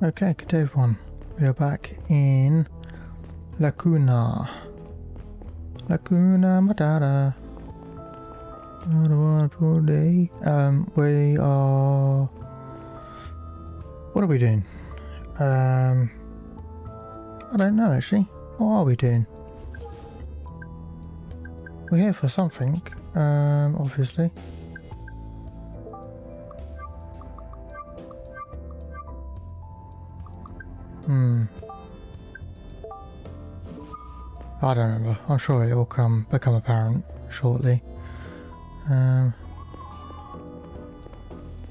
Okay, good day everyone. We are back in Lacuna. Lacuna Matata. What a wonderful day. We are... What are we doing? I don't know actually. What are we doing? We're here for something, obviously. I don't remember. I'm sure it will become apparent shortly.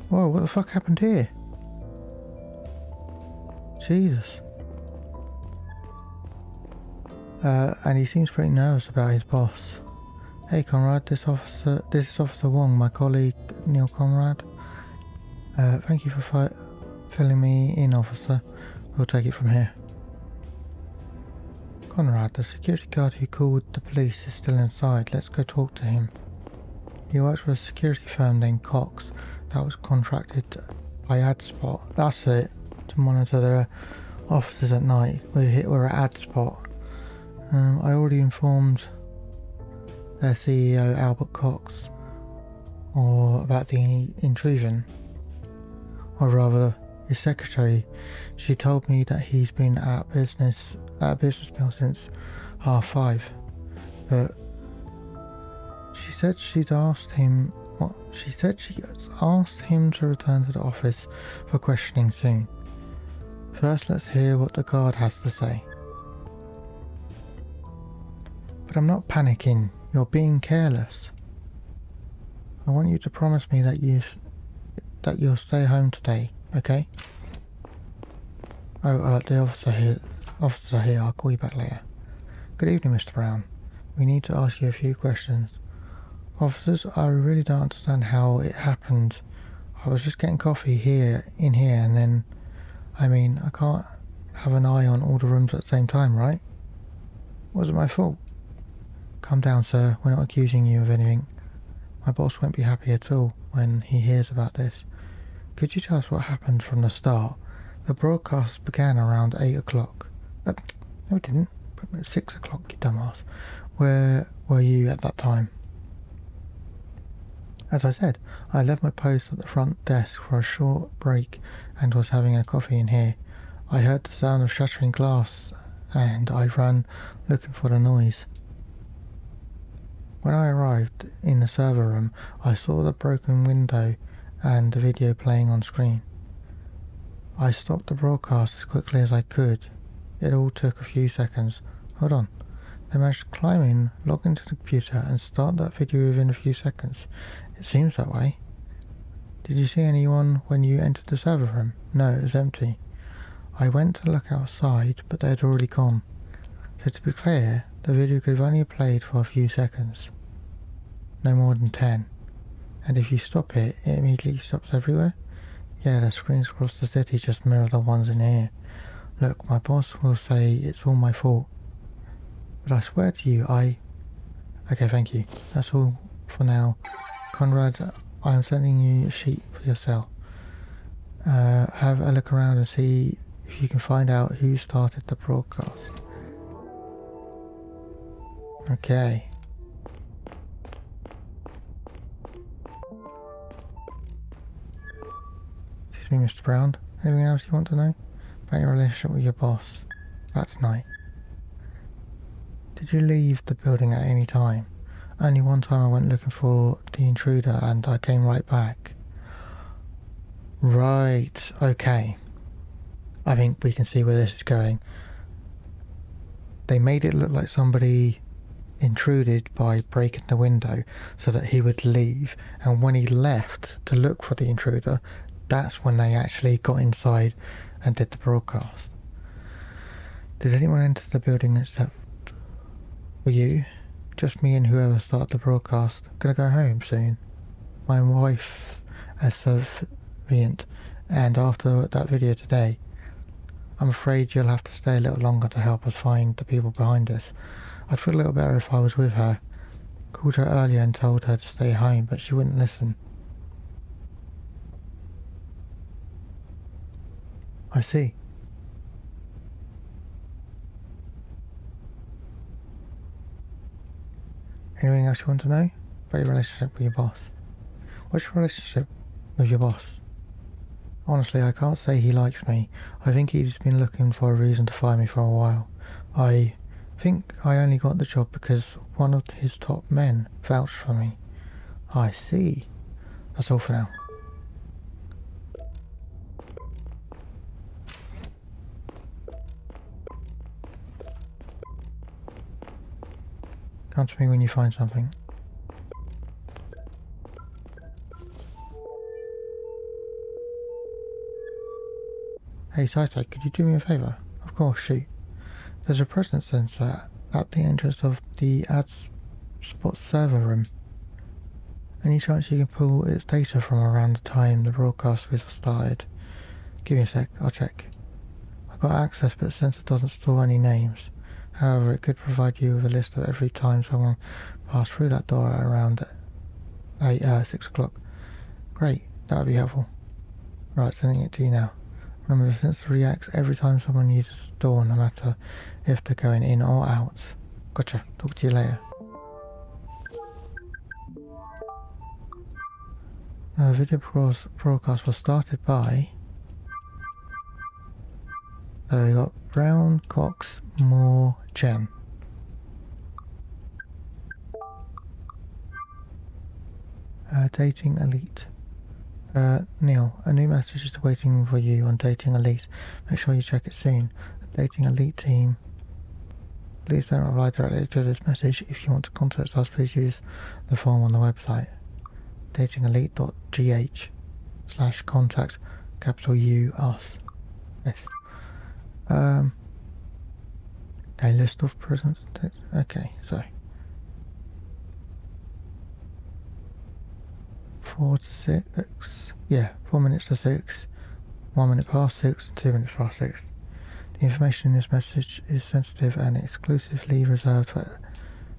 Whoa, what the fuck happened here? Jesus. And he seems pretty nervous about his boss. Hey Conrad, this is Officer Wong, my colleague Neil Conrad. Thank you for filling me in, officer. We'll take it from here. Conrad, the security guard who called the police is still inside. Let's go talk to him. He works for a security firm named Cox that was contracted by AdSpot. That's it, to monitor their officers at night. We're at AdSpot. I already informed their CEO Albert Cox about the intrusion, or rather his secretary. She told me that he's been at business meal since 5:30, but she said she's asked him to return to the office for questioning soon. First, let's hear what the guard has to say. But I'm not panicking. You're being careless. I want you to promise me that you'll stay home today, okay? Oh, the officer here. I'll call you back later. Good evening, Mr. Brown. We need to ask you a few questions. Officers, I really don't understand how it happened. I was just getting coffee in here, and then, I can't have an eye on all the rooms at the same time, right? Wasn't my fault. Calm down, sir. We're not accusing you of anything. My boss won't be happy at all when he hears about this. Could you tell us what happened from the start? The broadcast began around 8 o'clock. No, it didn't. 6 o'clock, you dumbass. Where were you at that time? As I said, I left my post at the front desk for a short break and was having a coffee in here. I heard the sound of shattering glass and I ran looking for the noise. When I arrived in the server room, I saw the broken window and the video playing on screen. I stopped the broadcast as quickly as I could. It all took a few seconds. Hold on. They managed to climb in, log into the computer and start that video within a few seconds. It seems that way. Did you see anyone when you entered the server room? No, it was empty. I went to look outside, but they had already gone. So to be clear, the video could have only played for a few seconds. No more than 10. And if you stop it, it immediately stops everywhere? Yeah, the screens across the city just mirror the ones in here. Look, my boss will say it's all my fault. But I swear to you, Okay, thank you. That's all for now. Conrad, I am sending you a sheet for your cell. Have a look around and see if you can find out who started the broadcast. Okay. Excuse me, Mr. Brown. Anything else you want to know about your relationship with your boss? About tonight? Did you leave the building at any time? Only one time I went looking for the intruder and I came right back. Right, okay. I think we can see where this is going. They made it look like somebody intruded by breaking the window so that he would leave, and when he left to look for the intruder, that's when they actually got inside and did the broadcast. Did anyone enter the building except for you? Just me and whoever started the broadcast. Gonna go home soon. My wife is subservient, and after that video today, I'm afraid you'll have to stay a little longer to help us find the people behind this. I'd feel a little better if I was with her. Called her earlier and told her to stay home, but she wouldn't listen. I see. Anything else you want to know about your relationship with your boss? What's your relationship with your boss? Honestly, I can't say he likes me. I think he's been looking for a reason to fire me for a while. I think I only got the job because one of his top men vouched for me. I see. That's all for now. Come to me when you find something. Hey, Sci-Fi, could you do me a favour? Of course, shoot. There's a presence sensor at the entrance of the ad spot server room. Any chance you can pull its data from around the time the broadcast was started? Give me a sec, I'll check. I've got access, but the sensor doesn't store any names. However, it could provide you with a list of every time someone passed through that door at around 6 o'clock. Great, that would be helpful. Right, sending it to you now. Remember, the sensor reacts every time someone uses the door, no matter if they're going in or out. Gotcha, talk to you later. Video broadcast was started by... So we got Brown, Cox, Moore, Jen. Dating Elite. Neil, a new message is waiting for you on Dating Elite. Make sure you check it soon. The Dating Elite team. Please don't reply directly to this message. If you want to contact us, please use the form on the website. datingelite.gh/contact capital U us. Yes. Okay, list of presents. Okay, so 4 to 6. Yeah, 4 minutes to 6, 1 minute past 6, 2 minutes past 6. The information in this message is sensitive and exclusively reserved for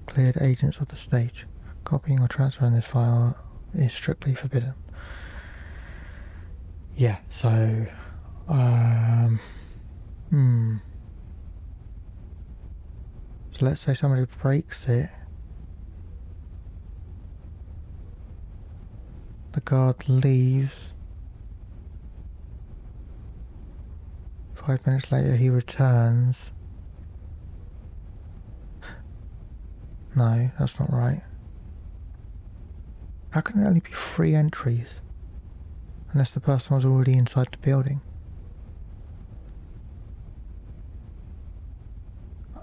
cleared agents of the state. Copying or transferring this file is strictly forbidden. Yeah, so so let's say somebody breaks it. The guard leaves. 5 minutes later he returns. No, that's not right. How can it only be 3 entries? Unless the person was already inside the building.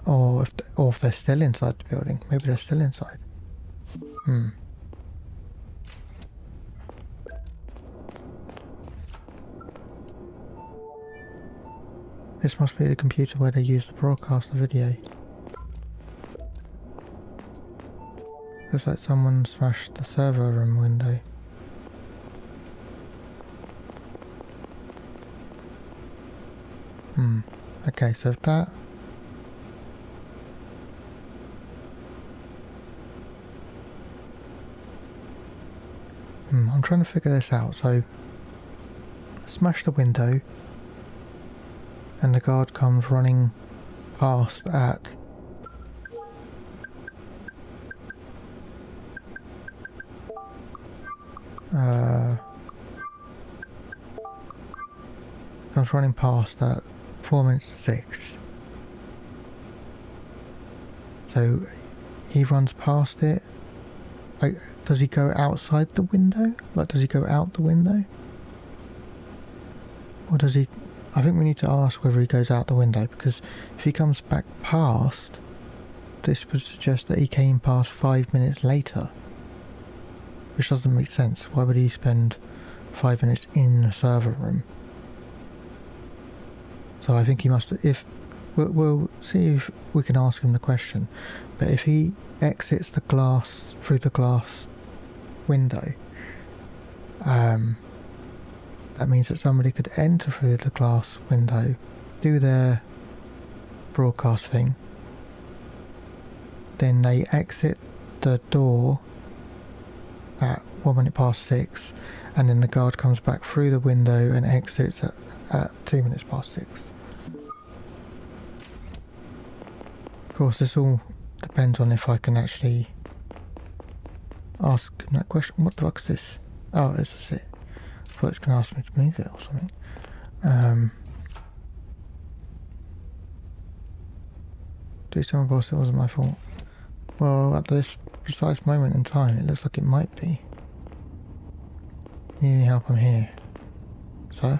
Or if they're still inside the building. Maybe they're still inside. This must be the computer where they use to broadcast the video. Looks like someone smashed the server room window. Okay, so if that... I'm trying to figure this out. So, smash the window, and the guard comes running past at... comes running past at 4 minutes to 6. So he runs past it. Like, does he go outside the window? Like, does he go out the window? Or does he... I think we need to ask whether he goes out the window, because if he comes back past, this would suggest that he came past 5 minutes later. Which doesn't make sense. Why would he spend 5 minutes in the server room? So I think he must... We'll see if we can ask him the question. But if he exits the glass, through the glass window, that means that somebody could enter through the glass window, do their broadcast thing, then they exit the door at 1 minute past 6, and then the guard comes back through the window and exits at 2 minutes past 6. Of course, this all depends on if I can actually ask that question. What the fuck's this? Oh, it's a sit. I thought it's going to ask me to move it or something. Do someone boss, it wasn't my fault. Well, at this precise moment in time, it looks like it might be. Need any help? I'm here. So?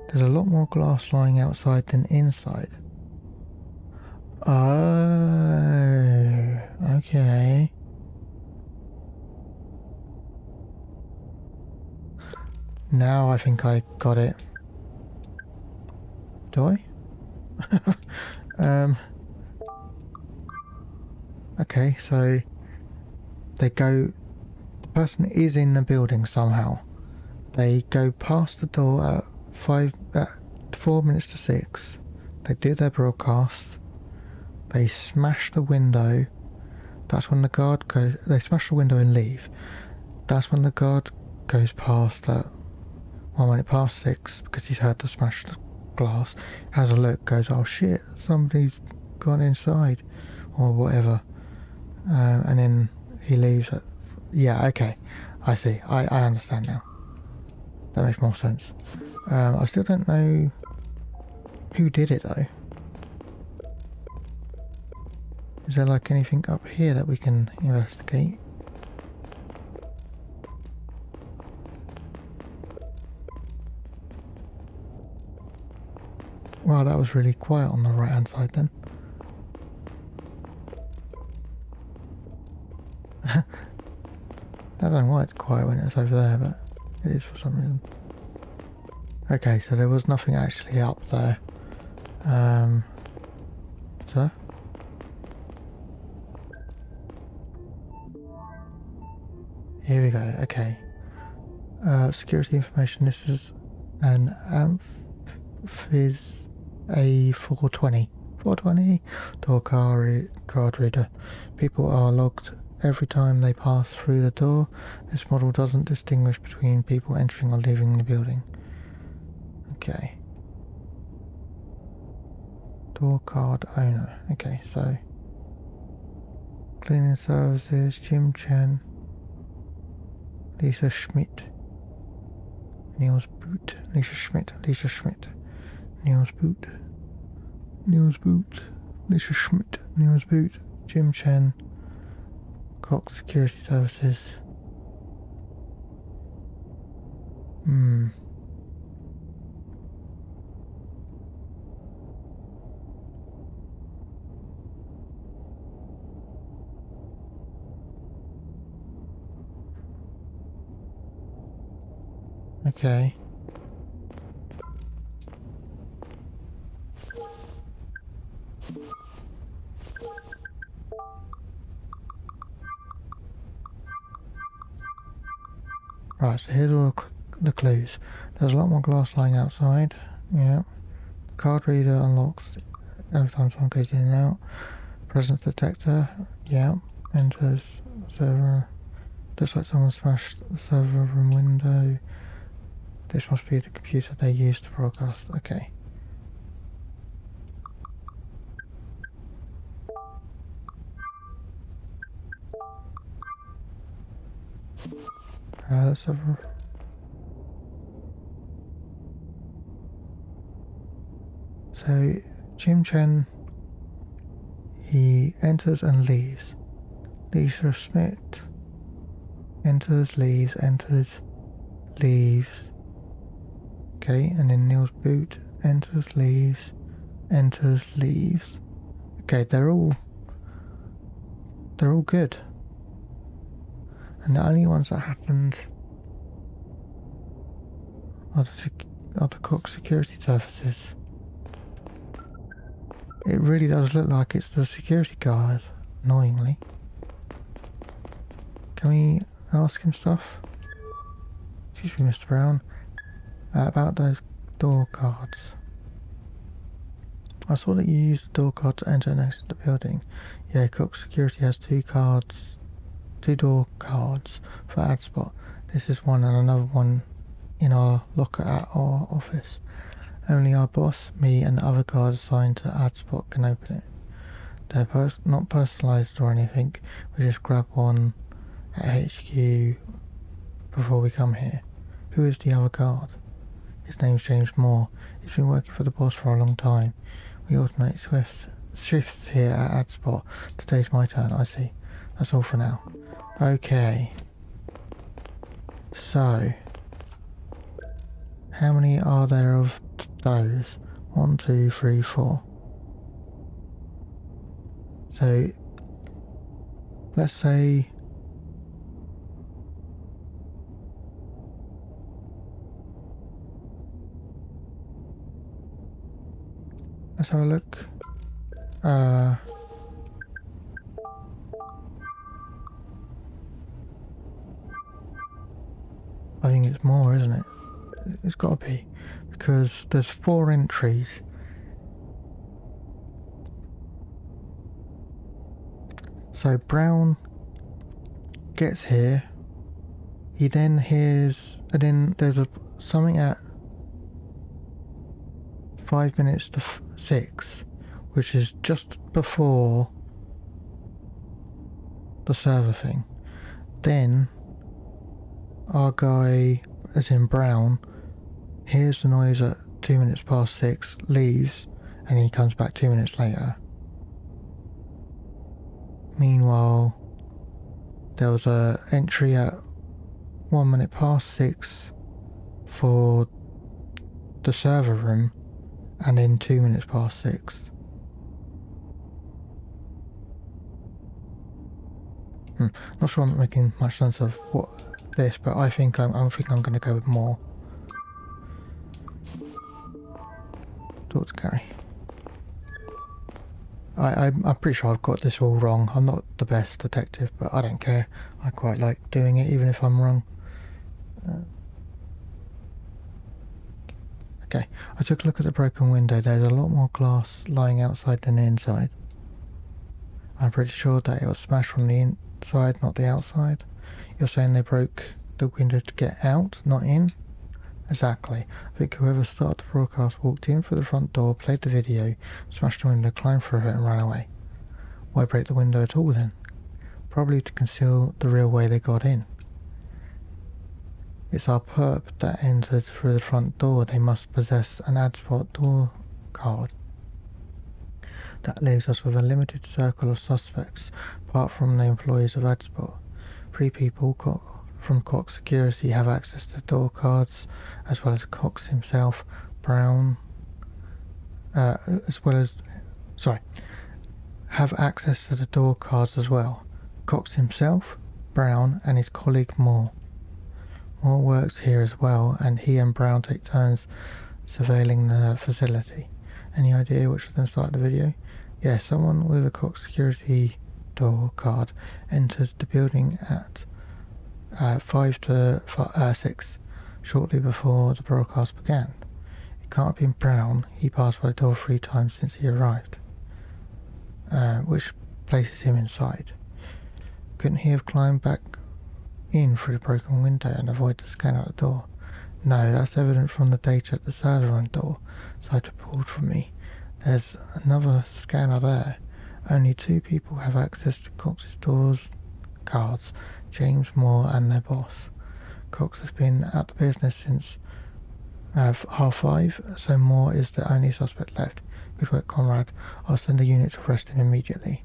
There's a lot more glass lying outside than inside. Oh, okay. Now I think I got it. Do I? Okay, so they go, the person is in the building somehow. They go past the door at 4 minutes to 6. They do their broadcast. They smash the window. That's when the guard goes, they smash the window and leave. That's when the guard goes past at 1 minute past 6 because he's heard the smash the glass, has a look, goes, oh shit, somebody's gone inside or whatever, and then he leaves at, yeah, okay, I see, I understand now. That makes more sense. I still don't know who did it though. Is there like anything up here that we can investigate? Wow, that was really quiet on the right hand side then. I don't know why it's quiet when it's over there, but it is for some reason. Okay, so there was nothing actually up there. So? Here we go, okay. Security information, this is an Amphis A420. 420 door card reader. People are logged every time they pass through the door. This model doesn't distinguish between people entering or leaving the building. Okay. Door card owner. Okay, so cleaning services, Jim Chen, Lisa Schmidt, Niels Boot, Lisa Schmidt, Niels Boot, Lisa Schmidt, Niels Boot, Jim Chen, Cox Security Services. Okay. Right, so here's all the clues. There's a lot more glass lying outside. Yeah. The card reader unlocks every time someone goes in and out. Presence detector. Yeah. Enters server. Looks like someone smashed the server room window. This must be the computer they used to broadcast. Okay. Let's have a... So, Jim Chen, he enters and leaves. Lisa Schmidt enters, leaves, leaves. Okay, and then Niels Boot enters, leaves. Okay, they're all good. And the only ones that happened are the Cox Security Services. It really does look like it's the security guard, annoyingly. Can we ask him stuff? Excuse me, Mr. Brown. About those door cards. I saw that you used the door card to enter and exit the building. Yeah, Cox Security has two door cards for AdSpot. This is one and another one in our locker at our office. Only our boss, me, and the other guard assigned to AdSpot can open it. They're not personalised or anything. We just grab one at HQ before we come here. Who is the other guard? His name's James Moore. He's been working for the boss for a long time. We alternate shifts here at AdSpot. Today's my turn, I see. That's all for now. Okay. So, how many are there of those? 1, 2, 3, 4. So, let's say let's have a look. I think it's more, isn't it? It's got to be, because there's 4 entries. So Brown gets here. He then hears, and then there's something at 5 minutes to 6, which is just before the server thing. Then our guy, as in Brown, hears the noise at 2 minutes past 6, leaves, and he comes back 2 minutes later. Meanwhile, there was an entry at 1 minute past 6 for the server room, and then 2 minutes past 6. Not sure I'm making much sense of what this, but I think I'm going to go with more. Talk to Gary. I'm pretty sure I've got this all wrong. I'm not the best detective, but I don't care. I quite like doing it, even if I'm wrong. Okay, I took a look at the broken window. There's a lot more glass lying outside than the inside. I'm pretty sure that it was smashed from the inside, not the outside. You're saying they broke the window to get out, not in? Exactly. I think whoever started the broadcast walked in through the front door, played the video, smashed the window, climbed through it and ran away. Why break the window at all then? Probably to conceal the real way they got in. It's our perp that entered through the front door. They must possess an AdSpot door card. That leaves us with a limited circle of suspects, apart from the employees of AdSpot. 3 people from Cox Security have access to door cards, as well as Cox himself, Brown, have access to the door cards as well. Cox himself, Brown, and his colleague Moore. Moore works here as well, and he and Brown take turns surveilling the facility. Any idea which of them started the video? Yeah, someone with a Cox Security door card entered the building at 5 to 6, shortly before the broadcast began. It can't have been Brown. He passed by the door 3 times since he arrived, which places him inside. Couldn't he have climbed back in through the broken window and avoid the scanner at the door? No, that's evident from the data at the server room door. Cipher pulled from me. There's another scanner there. Only 2 people have access to Cox's doors cards, James Moore and their boss. Cox has been out of business since 5:30, so Moore is the only suspect left. Good work, Conrad. I'll send a unit to arrest him immediately.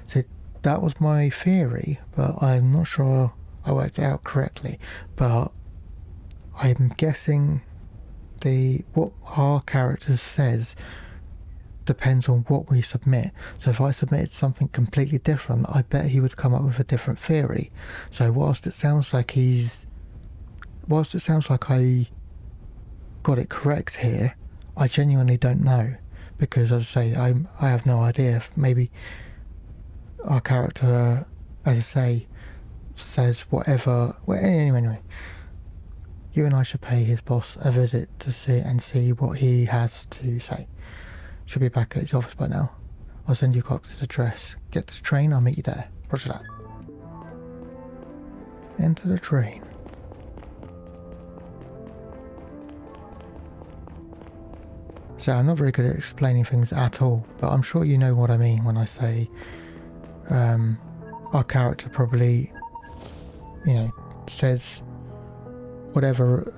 So that was my theory, but I'm not sure I worked it out correctly. But I'm guessing what our character says depends on what we submit. So if I submitted something completely different, I bet he would come up with a different theory. So whilst it sounds like I got it correct here, I genuinely don't know, because as I say, I have no idea. If maybe our character, as I say, says whatever. Well, anyway, you and I should pay his boss a visit to see what he has to say. Should be back at his office by now. I'll send you Cox's address. Get to the train, I'll meet you there. Roger that. Enter the train. So I'm not very good at explaining things at all, but I'm sure you know what I mean when I say our character probably, says whatever,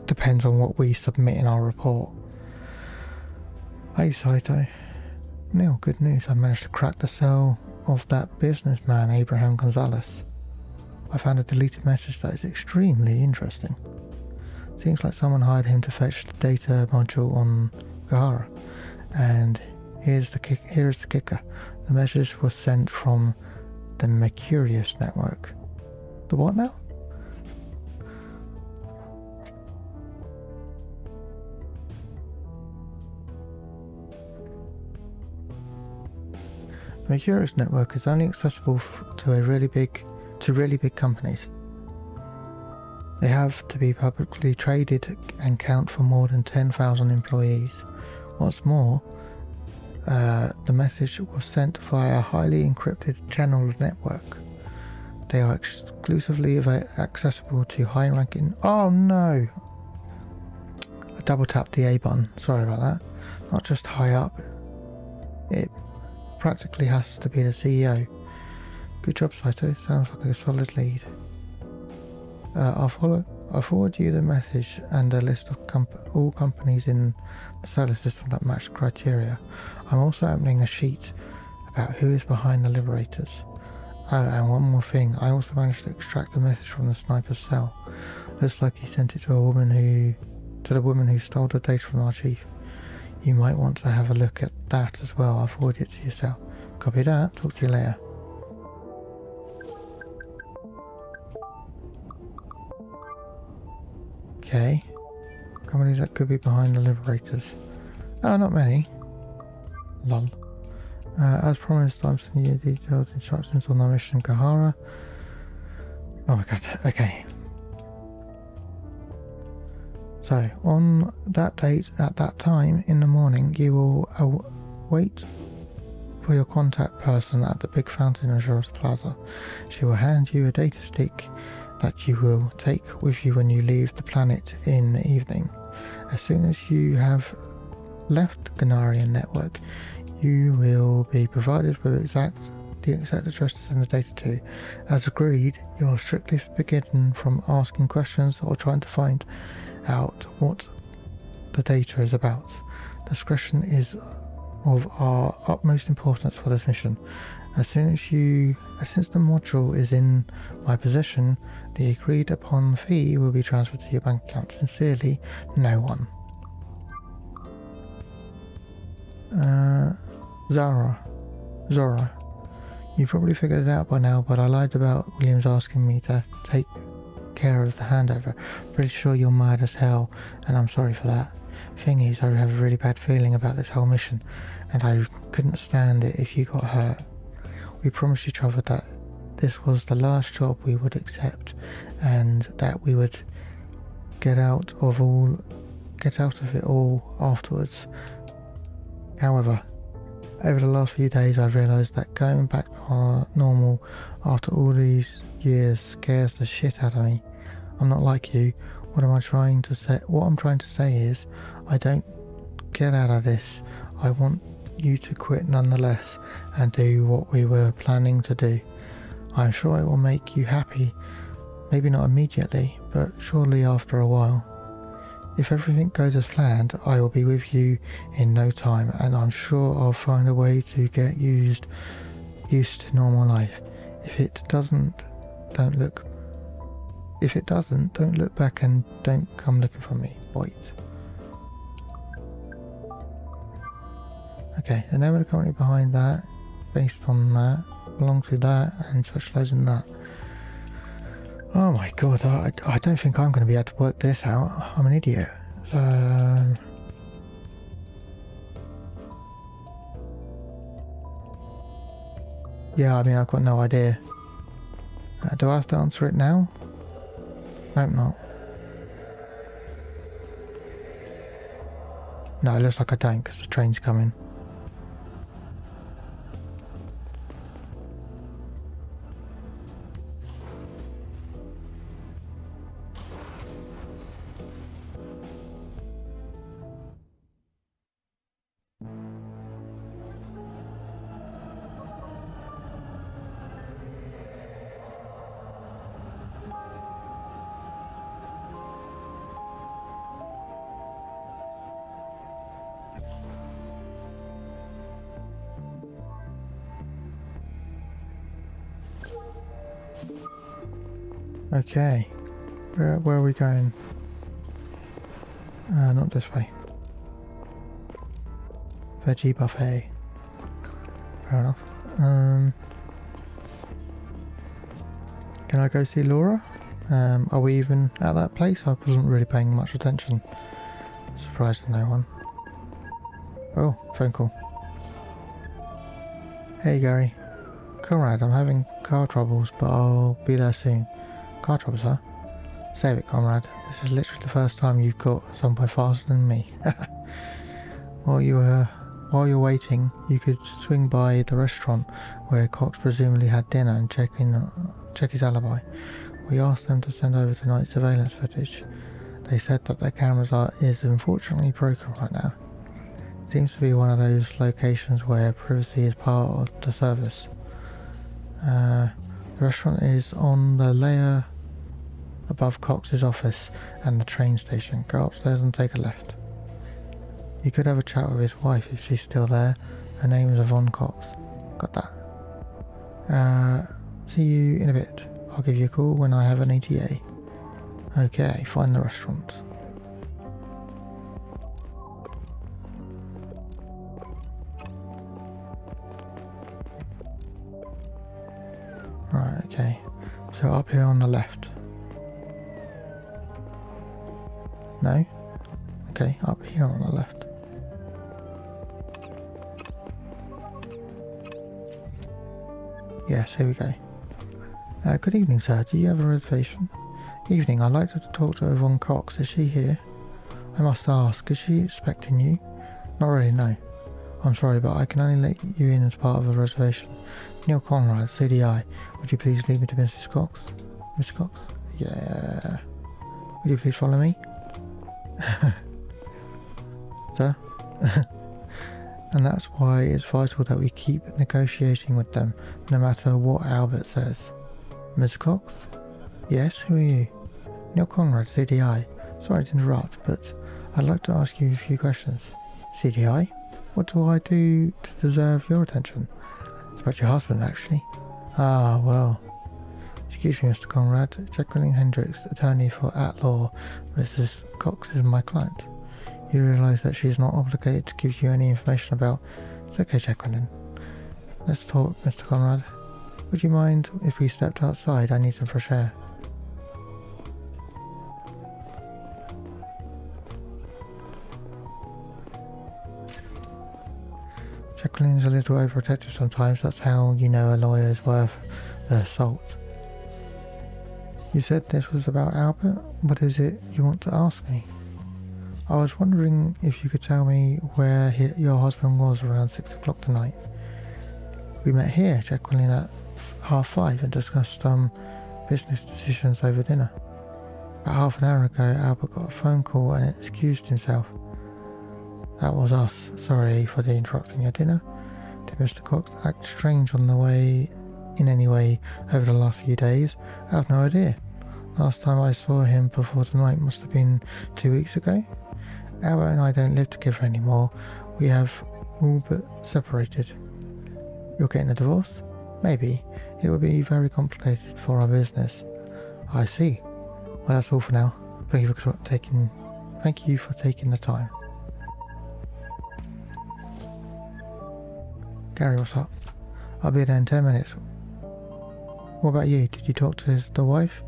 depends on what we submit in our report. Hey Saito. Neil, good news. I managed to crack the cell of that businessman, Abraham Gonzalez. I found a deleted message that is extremely interesting. Seems like someone hired him to fetch the data module on Gahara. And here's the kicker. The message was sent from the Mercurius network. The what now? The Mercurius network is only accessible to really big companies. They have to be publicly traded and count for more than 10,000 employees. What's more, the message was sent via a highly encrypted channel network. They are exclusively accessible to high-ranking... Oh no! I double-tapped the A button. Sorry about that. Not just high up. It practically has to be the CEO. Good job, Saito. Sounds like a solid lead. I'll forward you the message and a list of all companies in the solar system that match the criteria. I'm also opening a sheet about who is behind the Liberators. Oh, and one more thing. I also managed to extract the message from the sniper's cell. Looks like he sent it to the woman who stole the data from our chief. You might want to have a look at that as well. I'll forward it to yourself. Copy that. Talk to you later. Okay. Companies that could be behind the Liberators. Oh, not many. Lol. As promised, I'm sending you detailed instructions on our mission Gahara. Oh my god, okay. So, on that date, at that time, in the morning, you will wait for your contact person at the big fountain in Joros Plaza. She will hand you a data stick that you will take with you when you leave the planet in the evening. As soon as you have left the Ganarian network, you will be provided with the exact address to send the data to. As agreed, you are strictly forbidden from asking questions or trying to find out what the data is about. Discretion is of our utmost importance for this mission. Since the module is in my possession, the agreed upon fee will be transferred to your bank account. Sincerely, no one. Zora. You probably figured it out by now, but I lied about Williams asking me to take care of the handover. Pretty sure you're mad as hell, and I'm sorry for that. Thing is, I have a really bad feeling about this whole mission, and I couldn't stand it if you got hurt. We promised each other that this was the last job we would accept, and that we would get out of it all afterwards. However, over the last few days I've realised that going back to normal after all these years scares the shit out of me. I'm not like you. What I'm trying to say is, I don't get out of this. I want you to quit nonetheless and do what we were planning to do. I'm sure it will make you happy. Maybe not immediately, but surely after a while. If everything goes as planned, I will be with you in no time, and I'm sure I'll find a way to get used to normal life. If it doesn't, don't look back and don't come looking for me. Wait. Okay, the name of the company behind that, based on that, belongs to that, and specialise in that. Oh my god, I don't think I'm going to be able to work this out. I'm an idiot. Yeah, I mean, I've got no idea. Do I have to answer it now? Nope, not. No, it looks like I don't, because the train's coming. Okay. Where are we going? Not this way. Veggie buffet. Fair enough. Can I go see Laura? Are we even at that place? I wasn't really paying much attention. Surprised no one. Oh, phone call. Hey Gary. Conrad, I'm having car troubles, but I'll be there soon. Car troubles, huh? Save it, Conrad. This is literally the first time you've got somewhere faster than me. While you're waiting, you could swing by the restaurant where Cox presumably had dinner and check his alibi. We asked them to send over tonight's surveillance footage. They said that their cameras is unfortunately broken right now. Seems to be one of those locations where privacy is part of the service. The restaurant is on the layer above Cox's office and the train station. Go upstairs and take a left. You could have a chat with his wife if she's still there. Her name is Yvonne Cox. Got that. See you in a bit. I'll give you a call when I have an ETA. Okay, find the restaurant. Right, okay. So up here on the left. No? Okay, up here on the left. Yes, here we go. Good evening, sir. Do you have a reservation? Evening, I'd like to talk to Yvonne Cox. Is she here? I must ask, is she expecting you? Not really, no. I'm sorry, but I can only let you in as part of a reservation. Neil Conrad, CDI. Would you please lead me to Mrs. Cox? Mrs. Cox? Yeah. Would you please follow me? Sir? And that's why it's vital that we keep negotiating with them, no matter what Albert says. Mrs. Cox? Yes, who are you? Neil Conrad, CDI. Sorry to interrupt, but I'd like to ask you a few questions. CDI? What do I do to deserve your attention? It's about your husband, actually. Ah, well. Excuse me, Mr. Conrad. Jacqueline Hendricks, attorney for at-law. Mrs. Cox is my client. You realise that she is not obligated to give you any information about... It's okay, Jacqueline. Let's talk, Mr. Conrad. Would you mind if we stepped outside? I need some fresh air. Jacqueline's a little overprotective sometimes. That's how you know a lawyer is worth the salt. You said this was about Albert? What is it you want to ask me? I was wondering if you could tell me where your husband was around 6 o'clock tonight. We met here, Jacqueline, at 5:30 and discussed business decisions over dinner. About half an hour ago, Albert got a phone call and excused himself. That was us. Sorry for the interrupting your dinner. Did Mr. Cox act strange on the way in any way over the last few days? I have no idea. Last time I saw him before tonight must have been 2 weeks ago. Albert and I don't live together anymore. We have all but separated. You're getting a divorce? Maybe. It would be very complicated for our business. I see. Well, that's all for now. Thank you for taking the time. Gary, what's up? I'll be there in 10 minutes. What about you? Did you talk to the wife?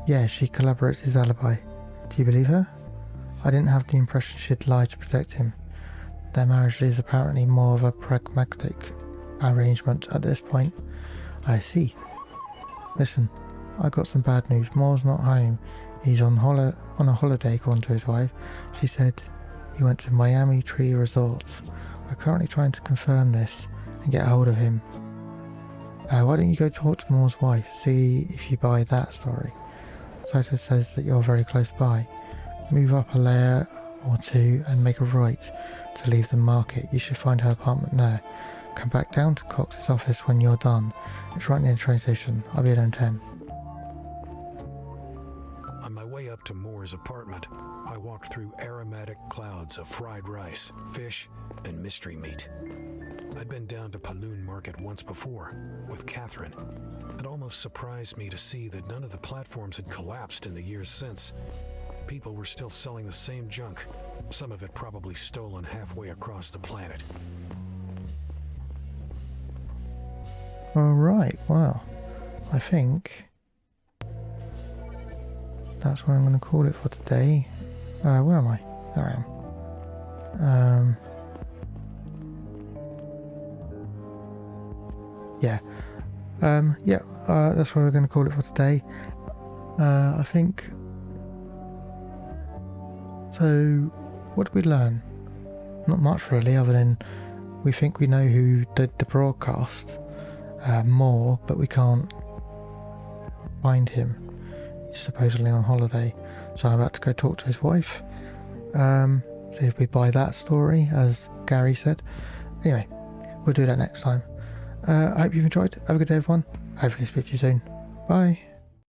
Yeah, she corroborates his alibi. Do you believe her? I didn't have the impression she'd lie to protect him. Their marriage is apparently more of a pragmatic arrangement at this point. I see. Listen, I got some bad news. Moore's not home. He's on a holiday, according to his wife. She said he went to Miami Tree Resort. We're currently trying to confirm this and get a hold of him. Why don't you go talk to Moore's wife, see if you buy that story. Saito says that you're very close by. Move up a layer or two and make a right to leave the market. You should find her apartment there. Come back down to Cox's office when you're done. It's right near the train station. I'll be there in 10. On my way up to Moore's apartment, I walked through aromatic clouds of fried rice, fish, and mystery meat. I'd been down to Paloon Market once before, with Catherine. It almost surprised me to see that none of the platforms had collapsed in the years since. People were still selling the same junk, some of it probably stolen halfway across the planet. Alright, well, I think that's where I'm going to call it for today. Where am I? There I am. That's where we're going to call it for today. I think. So, what did we learn? Not much really, other than we think we know who did the broadcast more, but we can't find him. He's supposedly on holiday, so I'm about to go talk to his wife. See if we buy that story, as Gary said. Anyway, we'll do that next time. I hope you've enjoyed. Have a good day, everyone. Hopefully speak to you soon. Bye.